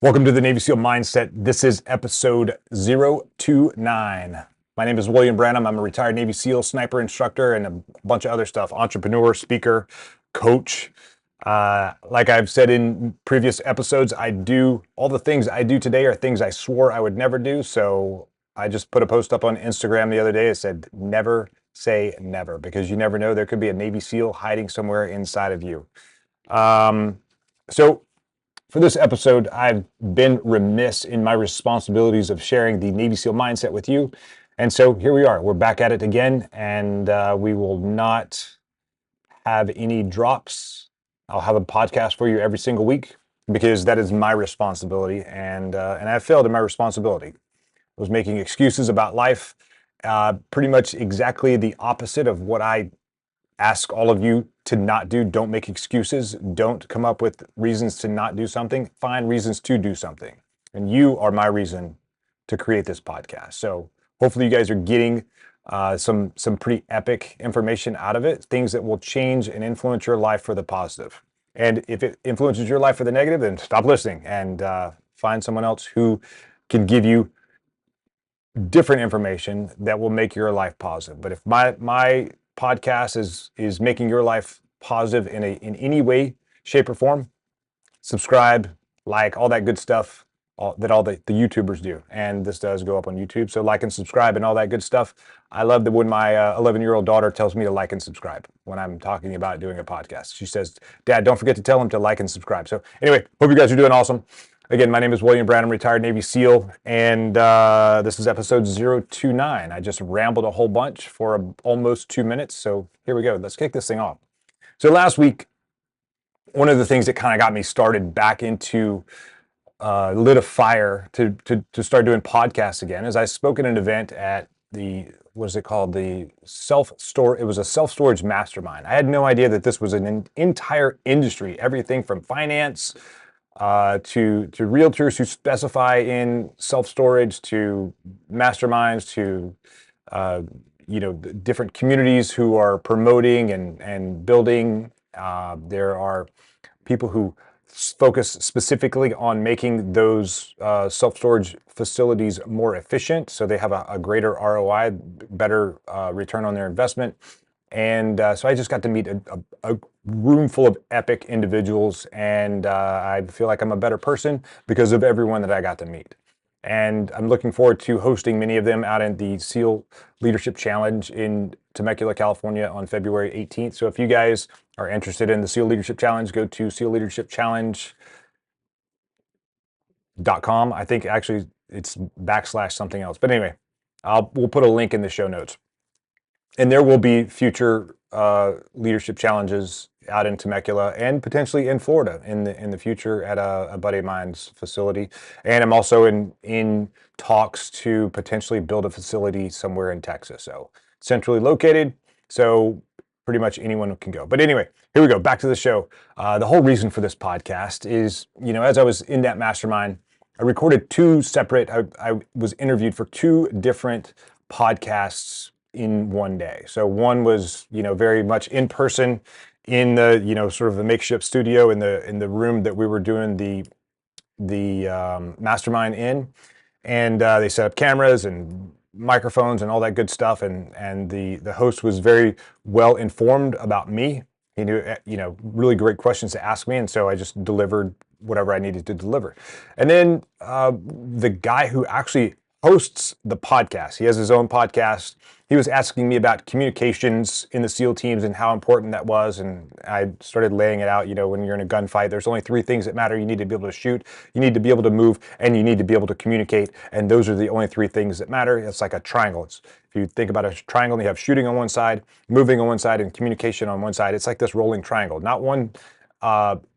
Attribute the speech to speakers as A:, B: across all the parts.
A: Welcome to the Navy SEAL Mindset. This is episode 029. My name is William Branum. I'm a retired Navy SEAL sniper instructor and a bunch of other stuff. Entrepreneur, speaker, coach. Like I've said in previous episodes, all the things I do today are things I swore I would never do. So I just put a post up on Instagram the other day. It said, never say never, because you never know. There could be a Navy SEAL hiding somewhere inside of you. For this episode, I've been remiss in my responsibilities of sharing the Navy SEAL mindset with you. And so here we are. We're back at it again, and we will not have any drops. I'll have a podcast for you every single week because that is my responsibility, and I failed in my responsibility. I was making excuses about life, pretty much exactly the opposite of what I ask all of you to not do. Don't make excuses. Don't come up with reasons to not do something. Find reasons to do something. And you are my reason to create this podcast. So hopefully you guys are getting some pretty epic information out of it, things that will change and influence your life for the positive. And if it influences your life for the negative, then stop listening and find someone else who can give you different information that will make your life positive. But if my podcast is making your life positive in any way, shape, or form, subscribe, like, all that good stuff that all the YouTubers do. And this does go up on YouTube, so like and subscribe and all that good stuff. I love that when my 11-year-old daughter tells me to like and subscribe when I'm talking about doing a podcast. She says, "Dad, don't forget to tell him to like and subscribe." So anyway, hope you guys are doing awesome. Again, my name is William Branum, retired Navy SEAL, and this is episode 029. I just rambled a whole bunch for almost 2 minutes, so here we go. Let's kick this thing off. So last week, one of the things that kind of got me started back into lit a fire to start doing podcasts again is I spoke at an event at what is it called? It was a Self-Storage Mastermind. I had no idea that this was an entire industry, everything from finance to realtors who specify in self-storage, to masterminds, to different communities who are promoting and building. There are people who focus specifically on making those self-storage facilities more efficient, so they have a greater ROI, better return on their investment. And so I just got to meet a room full of epic individuals, and I feel like I'm a better person because of everyone that I got to meet. And I'm looking forward to hosting many of them out in the SEAL Leadership Challenge in Temecula, California on February 18th. So if you guys are interested in the SEAL Leadership Challenge, go to sealleadershipchallenge.com. I think actually it's / something else. But anyway, we'll put a link in the show notes. And there will be future leadership challenges out in Temecula and potentially in Florida in the future at a buddy of mine's facility. And I'm also in talks to potentially build a facility somewhere in Texas. So centrally located, so pretty much anyone can go. But anyway, here we go. Back to the show. The whole reason for this podcast is, as I was in that mastermind, I recorded I was interviewed for 2 different podcasts in one day. So one was, very much in person in the, sort of the makeshift studio in the room that we were doing the mastermind in. And they set up cameras and microphones and all that good stuff. And the host was very well informed about me. He knew, really great questions to ask me. And so I just delivered whatever I needed to deliver. And then the guy who actually hosts the podcast, he has his own podcast. He was asking me about communications in the SEAL teams and how important that was. And I started laying it out, when you're in a gunfight, there's only 3 things that matter. You need to be able to shoot, you need to be able to move, and you need to be able to communicate. And those are the only 3 things that matter. It's like a triangle. If you think about a triangle, you have shooting on one side, moving on one side, and communication on one side. It's like this rolling triangle. Not one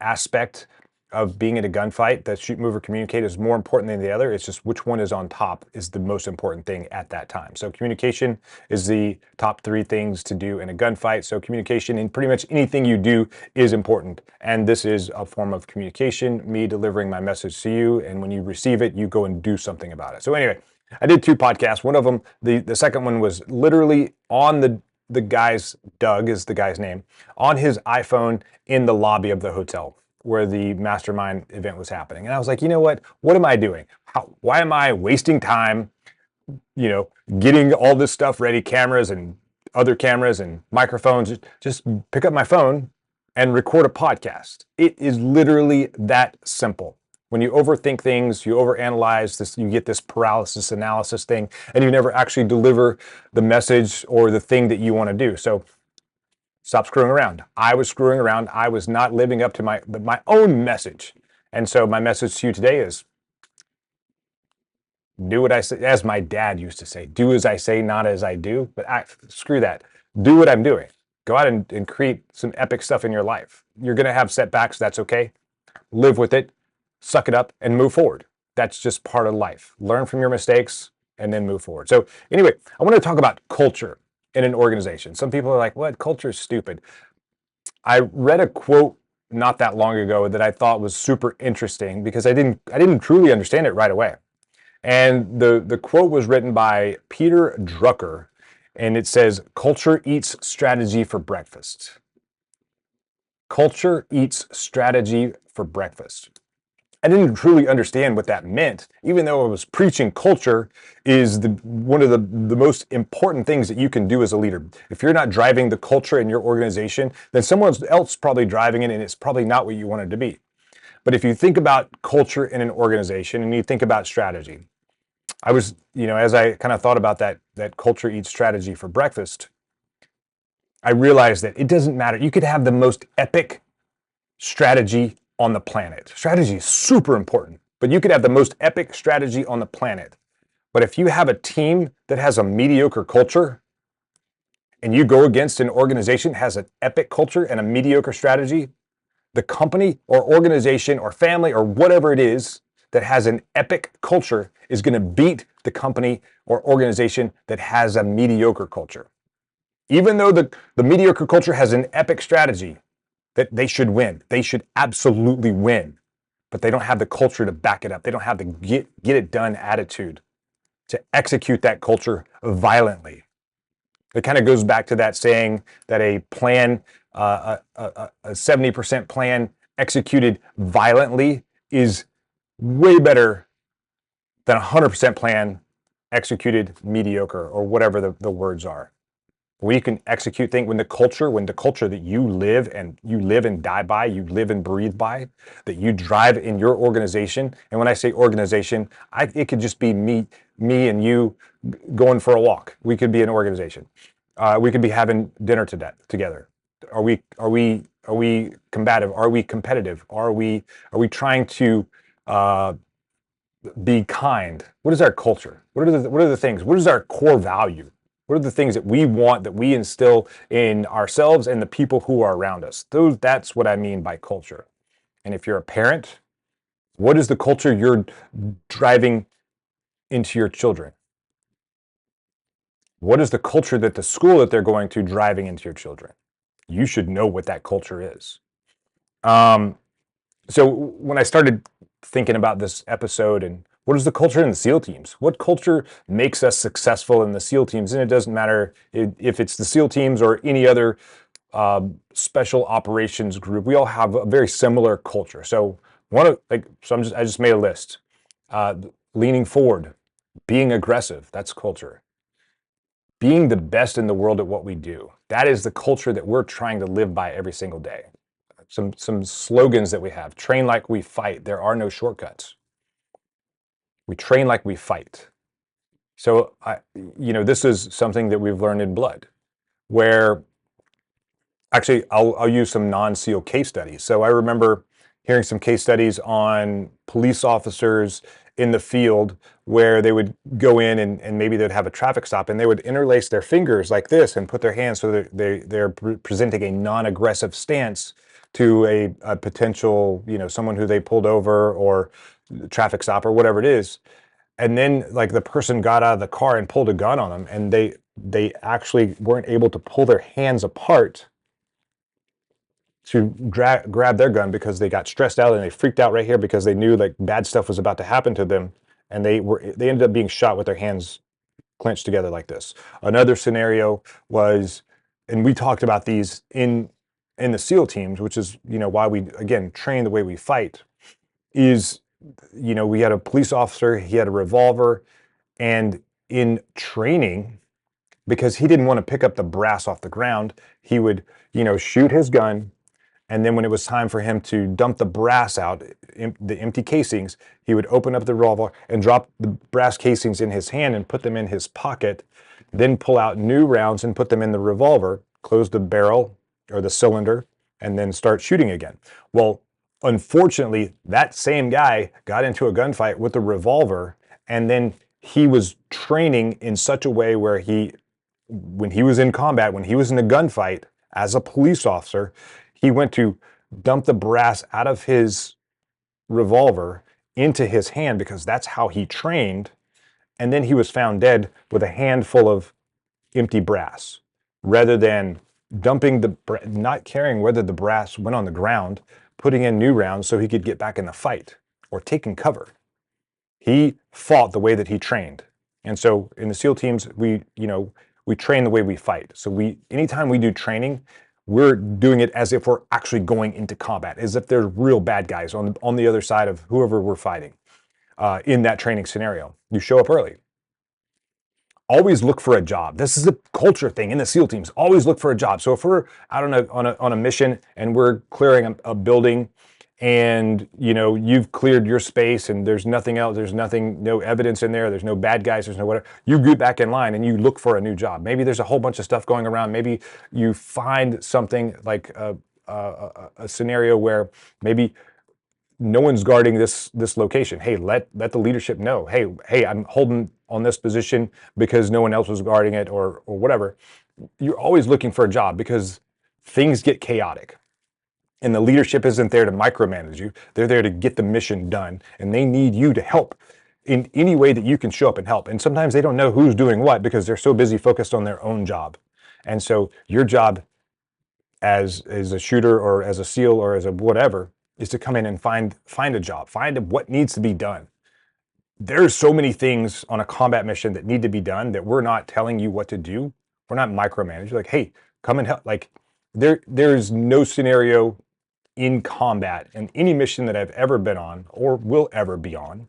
A: aspect of being in a gunfight, that shoot, move, or communicate is more important than the other. It's just which one is on top is the most important thing at that time. So communication is the top 3 things to do in a gunfight. So communication in pretty much anything you do is important. And this is a form of communication, me delivering my message to you. And when you receive it, you go and do something about it. So anyway, I did 2 podcasts. One of them, the second one was literally on the guy's, Doug is the guy's name, on his iPhone in the lobby of the hotel. where the mastermind event was happening. And I was like, you know what am I doing? Why am I wasting time, getting all this stuff ready, cameras and other cameras and microphones? Just pick up my phone and record a podcast. It is literally that simple. When you overthink things, you overanalyze this, you get this paralysis analysis thing, and you never actually deliver the message or the thing that you want to do. So stop screwing around. I was screwing around. I was not living up to my own message. And so my message to you today is do what I say, as my dad used to say, do as I say, not as I do. But screw that. Do what I'm doing. Go out and create some epic stuff in your life. You're going to have setbacks. That's okay. Live with it, suck it up, and move forward. That's just part of life. Learn from your mistakes and then move forward. So anyway, I want to talk about culture in an organization. Some people are like, what? Culture is stupid. I read a quote not that long ago that I thought was super interesting because I didn't truly understand it right away. And the quote was written by Peter Drucker, and it says, "Culture eats strategy for breakfast." Culture eats strategy for breakfast. I didn't truly understand what that meant, even though I was preaching culture is one of the most important things that you can do as a leader. If you're not driving the culture in your organization, then someone else probably driving it, and it's probably not what you want it to be. But if you think about culture in an organization and you think about strategy, I was, as I kind of thought about that culture eats strategy for breakfast, I realized that it doesn't matter. You could have the most epic strategy on the planet. Strategy is super important, but you could have the most epic strategy on the planet. But if you have a team that has a mediocre culture and you go against an organization that has an epic culture and a mediocre strategy, the company or organization or family or whatever it is that has an epic culture is going to beat the company or organization that has a mediocre culture. Even though the mediocre culture has an epic strategy, that they should win. They should absolutely win. But they don't have the culture to back it up. They don't have the get it done attitude to execute that culture violently. It kind of goes back to that saying that a plan, a 70% plan executed violently is way better than a 100% plan executed mediocre, or whatever the words are. Where you can execute things when the culture that you live and die by, you live and breathe by, that you drive in your organization. And when I say organization, it could just be me and you going for a walk. We could be an organization. We could be having dinner together. Are we combative? Are we competitive? Are we trying to be kind? What is our culture? What are the things? What is our core value? What are the things that we want, that we instill in ourselves and the people who are around us? That's what I mean by culture. And if you're a parent, what is the culture you're driving into your children? What is the culture that the school that they're going to driving into your children? You should know what that culture is. So when I started thinking about this episode and what is the culture in the SEAL teams? What culture makes us successful in the SEAL teams? And it doesn't matter if it's the SEAL teams or any other special operations group. We all have a very similar culture. So I just made a list. Leaning forward, being aggressive, that's culture. Being the best in the world at what we do, that is the culture that we're trying to live by every single day. Some slogans that we have: train like we fight. There are no shortcuts. We train like we fight. So, this is something that we've learned in blood, where actually I'll use some non-SEAL case studies. So I remember hearing some case studies on police officers in the field where they would go in and maybe they'd have a traffic stop and they would interlace their fingers like this and put their hands so that they're presenting a non-aggressive stance to a potential, someone who they pulled over or traffic stop or whatever it is. And then like the person got out of the car and pulled a gun on them, and they actually weren't able to pull their hands apart to grab their gun because they got stressed out and they freaked out right here because they knew like bad stuff was about to happen to them, and they ended up being shot with their hands clenched together like this. Another scenario was, and we talked about these in in the SEAL teams, which is, why we, again, train the way we fight, is, we had a police officer, he had a revolver, and in training, because he didn't want to pick up the brass off the ground, he would, shoot his gun. And then when it was time for him to dump the brass out, the empty casings, he would open up the revolver and drop the brass casings in his hand and put them in his pocket, then pull out new rounds and put them in the revolver, close the barrel or the cylinder, and then start shooting again. Well, unfortunately, that same guy got into a gunfight with a revolver, and then he was training in such a way where when he was in combat, when he was in a gunfight as a police officer, he went to dump the brass out of his revolver into his hand because that's how he trained. And then he was found dead with a handful of empty brass rather than dumping not caring whether the brass went on the ground, putting in new rounds so he could get back in the fight or taking cover. He fought the way that he trained. And so in the SEAL teams, we train the way we fight. So anytime we do training, we're doing it as if we're actually going into combat, as if there's real bad guys on the other side of whoever we're fighting in that training scenario. You show up early. Always look for a job. This is a culture thing in the SEAL teams. Always look for a job. So if we're out on a mission and we're clearing a building, and you've cleared your space and there's nothing else, no evidence in there, there's no bad guys, there's no whatever, you get back in line and you look for a new job. Maybe there's a whole bunch of stuff going around. Maybe you find something like a scenario where maybe no one's guarding this location. Hey, let the leadership know. Hey, I'm holding on this position because no one else was guarding it, or whatever. You're always looking for a job because things get chaotic. And the leadership isn't there to micromanage you. They're there to get the mission done. And they need you to help in any way that you can show up and help. And sometimes they don't know who's doing what because they're so busy focused on their own job. And so your job as a shooter or as a SEAL or as a whatever is to come in and find a job, find what needs to be done. There's so many things on a combat mission that need to be done that we're not telling you what to do. We're not micromanaging. Like, hey, come and help. Like there's no scenario in combat in any mission that I've ever been on or will ever be on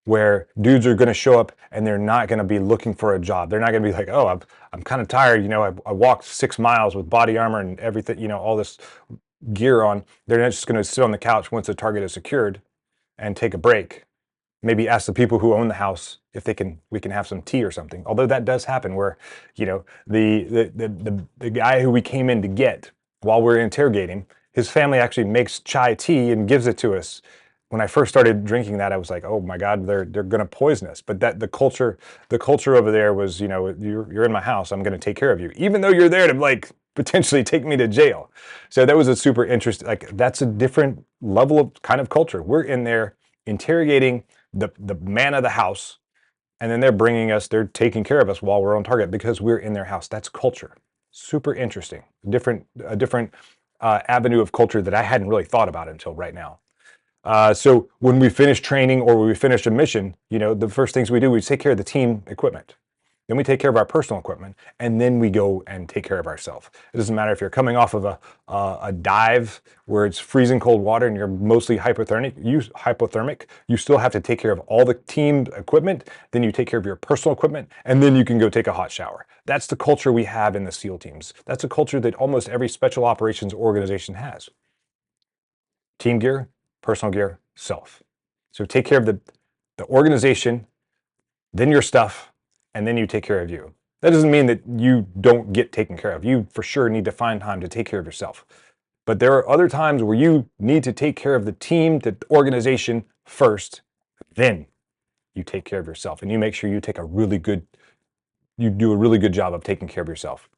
A: where dudes are going to show up and they're not going to be looking for a job. They're not going to be like, oh, I'm kind of tired. I walked 6 miles with body armor and everything, all this gear on. They're not just going to sit on the couch once the target is secured and take a break. Maybe ask the people who own the house if we can have some tea or something. Although that does happen where, the guy who we came in to get while we're interrogating, his family actually makes chai tea and gives it to us. When I first started drinking that, I was like, oh my God, they're going to poison us. But the culture over there was, you're in my house, I'm going to take care of you, even though you're there to potentially take me to jail. So that was a super interesting, that's a different level of kind of culture. We're in there interrogating the man of the house, and then they're taking care of us while we're on target because we're in their house. That's culture. Super interesting. A different avenue of culture that I hadn't really thought about until right now. So when we finish training or when we finish a mission, the first things we do, we take care of the team equipment. Then we take care of our personal equipment, and then we go and take care of ourselves. It doesn't matter if you're coming off of a dive where it's freezing cold water and you're mostly hypothermic. You still have to take care of all the team equipment. Then you take care of your personal equipment, and then you can go take a hot shower. That's the culture we have in the SEAL teams. That's a culture that almost every special operations organization has. Team gear, personal gear, self. So take care of the organization, then your stuff, and then you take care of you. That doesn't mean that you don't get taken care of. You for sure need to find time to take care of yourself. But there are other times where you need to take care of the team, the organization first, then you take care of yourself. And you make sure you do a really good job of taking care of yourself.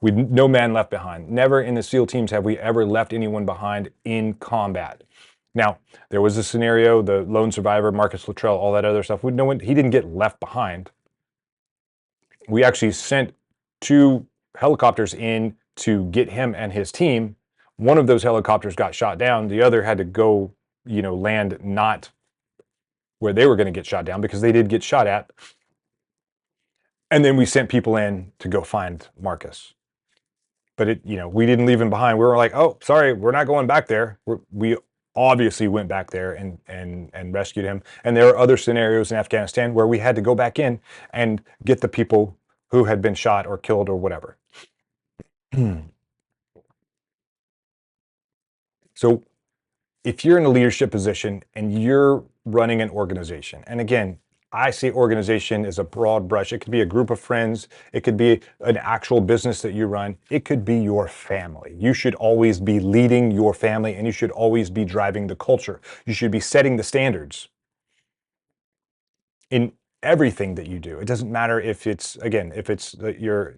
A: No man left behind. Never in the SEAL teams have we ever left anyone behind in combat. Now, there was a scenario, the lone survivor, Marcus Luttrell, all that other stuff. He didn't get left behind. We actually sent 2 helicopters in to get him and his team. One of those helicopters got shot down. The other had to go, land not where they were going to get shot down because they did get shot at. And then we sent people in to go find Marcus. but we didn't leave him behind. We were like, oh, sorry, we're not going back there. We obviously went back there and rescued him. And there are other scenarios in Afghanistan where we had to go back in and get the people who had been shot or killed or whatever. So if you're in a leadership position and you're running an organization, and again, I see organization as a broad brush. It could be a group of friends. It could be an actual business that you run. It could be your family. You should always be leading your family, and you should always be driving the culture. You should be setting the standards in everything that you do. It doesn't matter if it's, again, if it's you're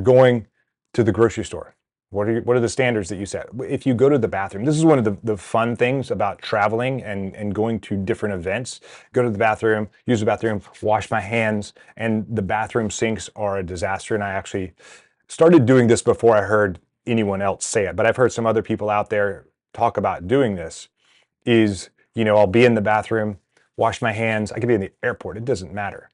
A: going to the grocery store. What are the standards that you set? If you go to the bathroom, this is one of the fun things about traveling and going to different events. Go to the bathroom, use the bathroom, wash my hands, and the bathroom sinks are a disaster. And I actually started doing this before I heard anyone else say it, but I've heard some other people out there talk about doing this. I'll be in the bathroom, wash my hands. I could be in the airport, it doesn't matter.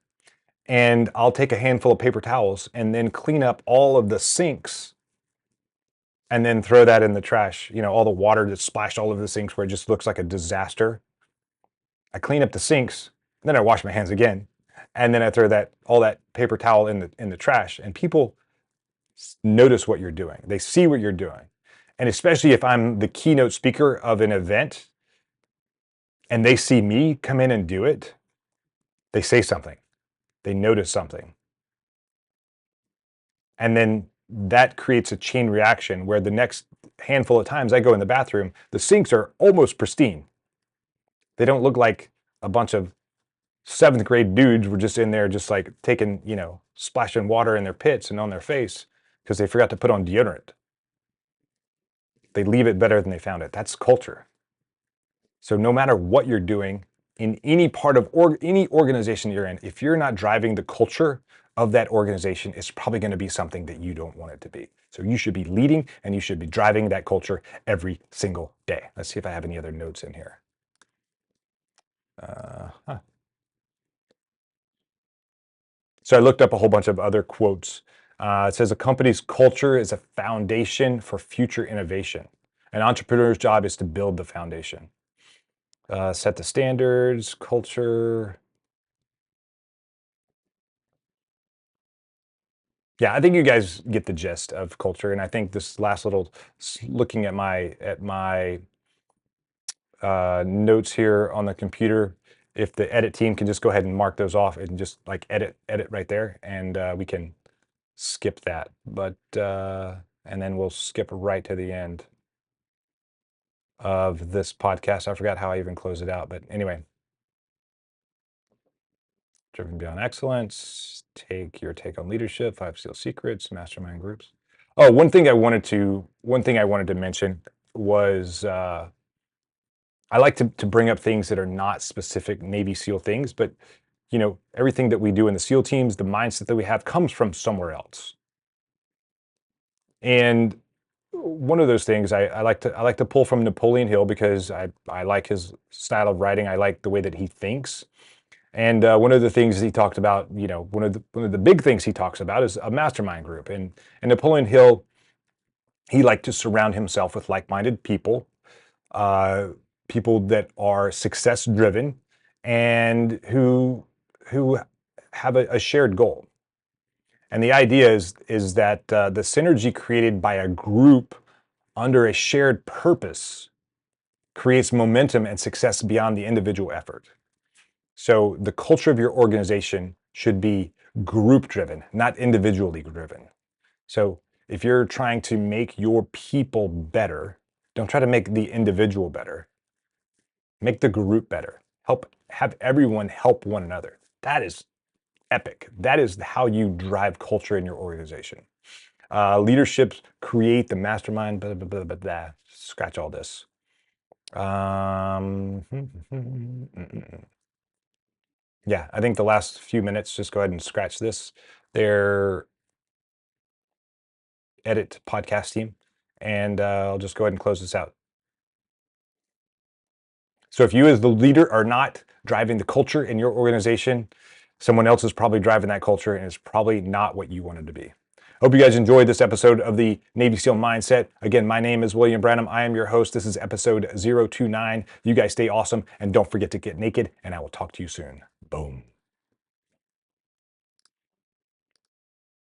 A: And I'll take a handful of paper towels and then clean up all of the sinks and then throw that in the trash. All the water that's splashed all over the sinks where it just looks like a disaster. I clean up the sinks, then I wash my hands again, and then I throw all that paper towel in the trash. And people notice what you're doing. They see what you're doing. And especially if I'm the keynote speaker of an event and they see me come in and do it, they say something. They notice something. And then that creates a chain reaction where the next handful of times I go in the bathroom, the sinks are almost pristine. They don't look like a bunch of 7th grade dudes were just in there just like taking, splashing water in their pits and on their face because they forgot to put on deodorant. They leave it better than they found it. That's culture. So no matter what you're doing in any part of any organization you're in, if you're not driving the culture of that organization, it's probably going to be something that you don't want it to be. So you should be leading and you should be driving that culture every single day. Let's see if I have any other notes in here. So I looked up a whole bunch of other quotes. It says a company's culture is a foundation for future innovation. An entrepreneur's job is to build the foundation. Set the standards, culture. Yeah, I think you guys get the gist of culture, and I think this last little looking at my notes here on the computer, if the edit team can just go ahead and mark those off and just like edit right there, and we can skip that. But and then we'll skip right to the end of this podcast. I forgot how I even closed it out, but anyway. Driven beyond excellence, take on leadership, 5 SEAL secrets, mastermind groups. Oh, one thing I wanted to mention was I like to bring up things that are not specific Navy SEAL things, but everything that we do in the SEAL teams, the mindset that we have comes from somewhere else. And one of those things I like to pull from Napoleon Hill because I like his style of writing. I like the way that he thinks. And one of the things he talked about, one of the big things he talks about is a mastermind group. And Napoleon Hill, he liked to surround himself with like-minded people, people that are success-driven and who have a shared goal. And the idea is that the synergy created by a group under a shared purpose creates momentum and success beyond the individual effort. So the culture of your organization should be group driven, not individually driven. So if you're trying to make your people better, don't try to make the individual better. Make the group better. Have everyone help one another. That is epic. That is how you drive culture in your organization. Leaderships create the mastermind, blah, blah, blah, blah, blah. Scratch all this. Yeah, I think the last few minutes, just go ahead and scratch this. Their edit podcast team, and I'll just go ahead and close this out. So if you as the leader are not driving the culture in your organization, someone else is probably driving that culture, and it's probably not what you wanted to be. Hope you guys enjoyed this episode of the Navy SEAL Mindset. Again, my name is William Branum. I am your host. This is episode 029. You guys stay awesome, and don't forget to get naked, and I will talk to you soon. Boom.